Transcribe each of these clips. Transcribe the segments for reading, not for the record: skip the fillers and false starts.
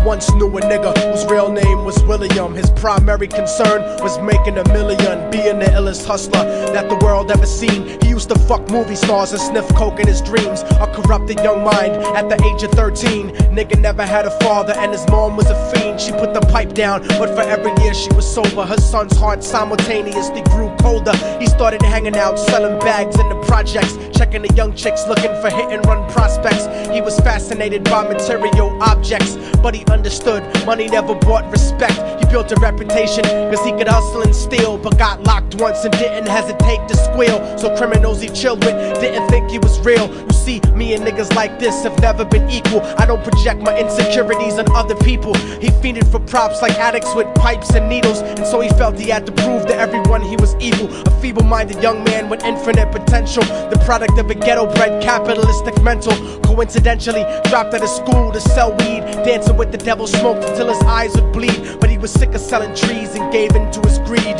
once knew a nigga whose real name was William. His primary concern was making $1 million, being the illest hustler that the world ever seen. He used to fuck movie stars and sniff coke in his dreams. A corrupted young mind at the age of 13. Nigga never had a father and his mom was a fiend. She put the pipe down, but for every year she was sober, her son's heart simultaneously grew colder. He started hanging out, selling bags in the projects, checking the young chicks looking for hit and run prospects. He was fascinated by material objects, but he understood money never bought respect. He built a reputation cause he could hustle and steal, but got locked once and didn't hesitate to squeal. So criminals he chilled with didn't think he was real. You see, me and niggas like this have never been equal. I don't project my insecurities on other people. He fiended for props like addicts with pipes and needles, and so he felt he had to prove to everyone he was evil. A feeble-minded young man with infinite potential, the product of a ghetto-bred capitalistic mental. Coincidentally dropped out of school to sell weed, dancing with the devil, smoked until his eyes would bleed. But he was sick of selling trees and gave in to his greed.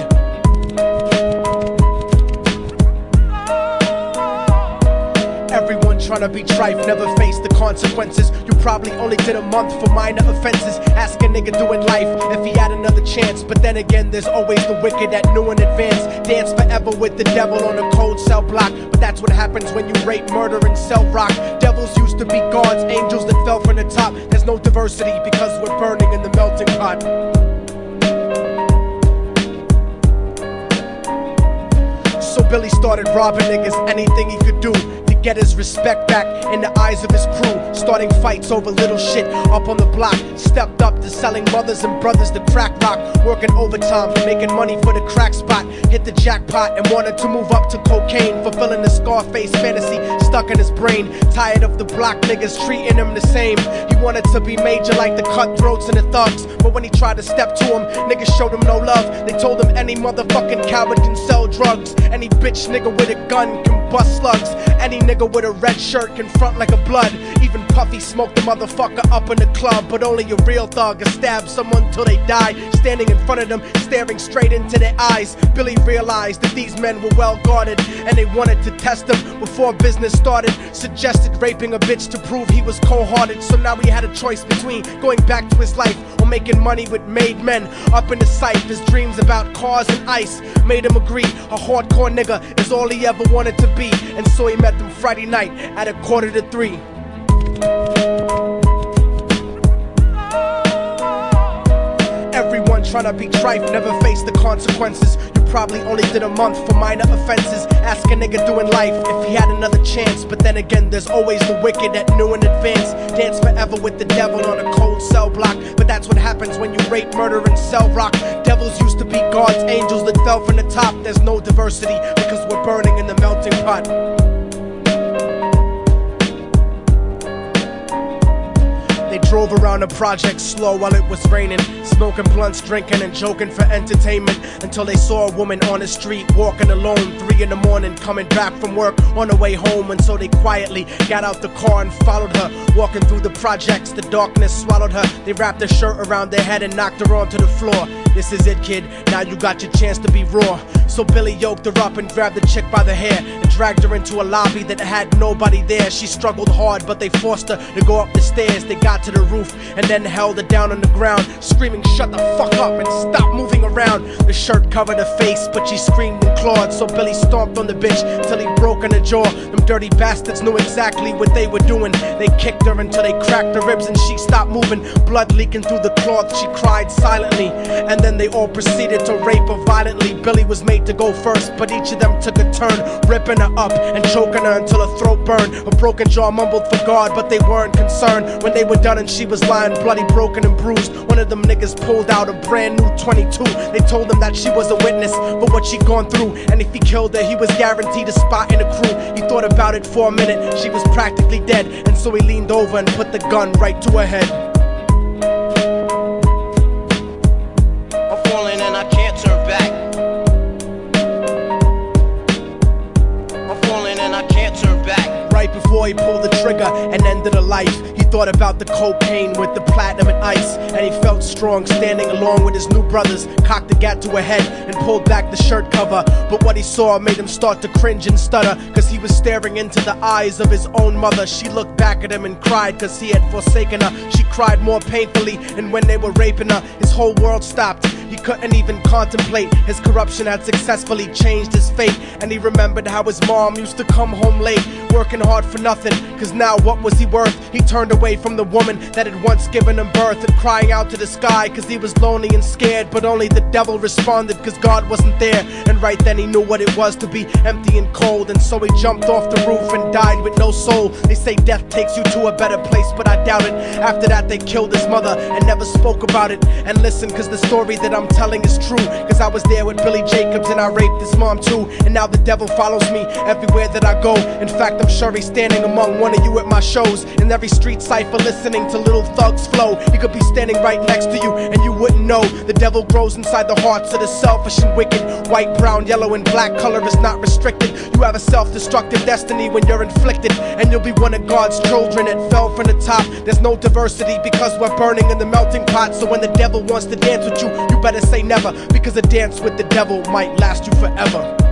Everyone tryna be trife never faced the consequences. You probably only did a month for minor offenses. Ask a nigga doing life if he had another chance. But then again, there's always the wicked that knew in advance. Dance forever with the devil on a cold cell block. But that's what happens when you rape, murder, and sell rock. Devils used to be gods, angels that fell from the top. There's no diversity because we're burning in the melting pot. So Billy started robbing niggas, anything he could do to get his respect back in the eyes of his crew. Starting fights over little shit up on the block. Stepped up to selling mothers and brothers to crack rock. Working overtime, making money for the crack spot. Hit the jackpot and wanted to move up to cocaine, fulfilling the Scarface fantasy stuck in his brain. Tired of the block niggas treating him the same. He wanted to be major like the cutthroats and the thugs, but when he tried to step to him, niggas showed him no love. They told him any motherfucking coward can sell drugs. Any bitch nigga with a gun can bust slugs. Any nigga with a red shirt can front like a blood. Even Puffy smoked the motherfucker up in the club. But only a real thug can stab someone till they die. Standing in front of them, staring straight into their eyes, Billy realized that these men were well guarded, and they wanted to test him before business started. Suggested raping a bitch to prove he was cold-hearted. So now he had a choice between going back to his life or making money with made men. Up in the sight, his dreams about cars and ice made him agree a hardcore nigga is all he ever wanted to be. And so he met them Friday night at 2:45. Everyone tryna be trife never faced the consequences. You probably only did a month for minor offenses. Ask a nigga doing life if he had another chance. But then again, there's always the wicked that knew in advance. Dance forever with the devil on a cold cell block. But that's what happens when you rape, murder, and sell rock. Devils used to be gods, angels that fell from the top. There's no diversity because we're burning in the melting pot. They drove around the project slow while it was raining, smoking blunts, drinking and joking for entertainment, until they saw a woman on the street walking alone, 3 in the morning, coming back from work on the way home. And so they quietly got out the car and followed her. Walking through the projects, the darkness swallowed her. They wrapped her shirt around their head and knocked her onto the floor. This is it, kid, now you got your chance to be raw. So Billy yoked her up and grabbed the chick by the hair and dragged her into a lobby that had nobody there. She struggled hard, but they forced her to go up the stairs. They got to the roof and then held her down on the ground, screaming, "Shut the fuck up and stop moving around." The shirt covered her face, but she screamed and clawed. So Billy stomped on the bitch till he broke in her jaw. Them dirty bastards knew exactly what they were doing. They kicked her until they cracked her ribs and she stopped moving. Blood leaking through the cloth, she cried silently. And then they all proceeded to rape her violently. Billy was made to go first, but each of them took a turn, ripping her up and choking her until her throat burned. Her broken jaw mumbled for God, but they weren't concerned. When they were done and she was lying bloody, broken and bruised, one of them niggas pulled out a brand new 22. They told him that she was a witness for what she'd gone through, and if he killed her, he was guaranteed a spot in the crew. He thought about it for a minute, she was practically dead, and so he leaned over and put the gun right to her head. I'm falling and I can't turn back. I'm falling and I can't turn back. Right before he pulled the trigger and ended her life, he thought about the cocaine with the platinum and ice, and he felt strong standing along with his new brothers. Cocked the gat to her head and pulled back the shirt cover, but what he saw made him start to cringe and stutter, cause he was staring into the eyes of his own mother. She looked back at him and cried cause he had forsaken her. She cried more painfully, and when they were raping her, his whole world stopped. He couldn't even contemplate. His corruption had successfully changed his fate, and he remembered how his mom used to come home late, working hard for nothing, cause now what was he worth? He turned away from the woman that had once given him birth, and crying out to the sky cause he was lonely and scared, but only the devil responded cause God wasn't there. And right then he knew what it was to be empty and cold, and so he jumped off the roof and died with no soul. They say death takes you to a better place, but I doubt it. After that they killed his mother and never spoke about it. And listen, cause the story that I'm telling is true, cause I was there with Billy Jacobs and I raped his mom too. And now the devil follows me everywhere that I go. In fact, I'm sure he's standing among one of you at my shows, in every street cipher listening to Little Thug's flow. He could be standing right next to you and you wouldn't know. The devil grows inside the hearts of the selfish and wicked. White, brown, yellow and black color is not restricted. You have a self-destructive destiny when you're inflicted, and you'll be one of God's children that fell from the top. There's no diversity because we're burning in the melting pot. So when the devil wants to dance with you, you better say never, because a dance with the devil might last you forever.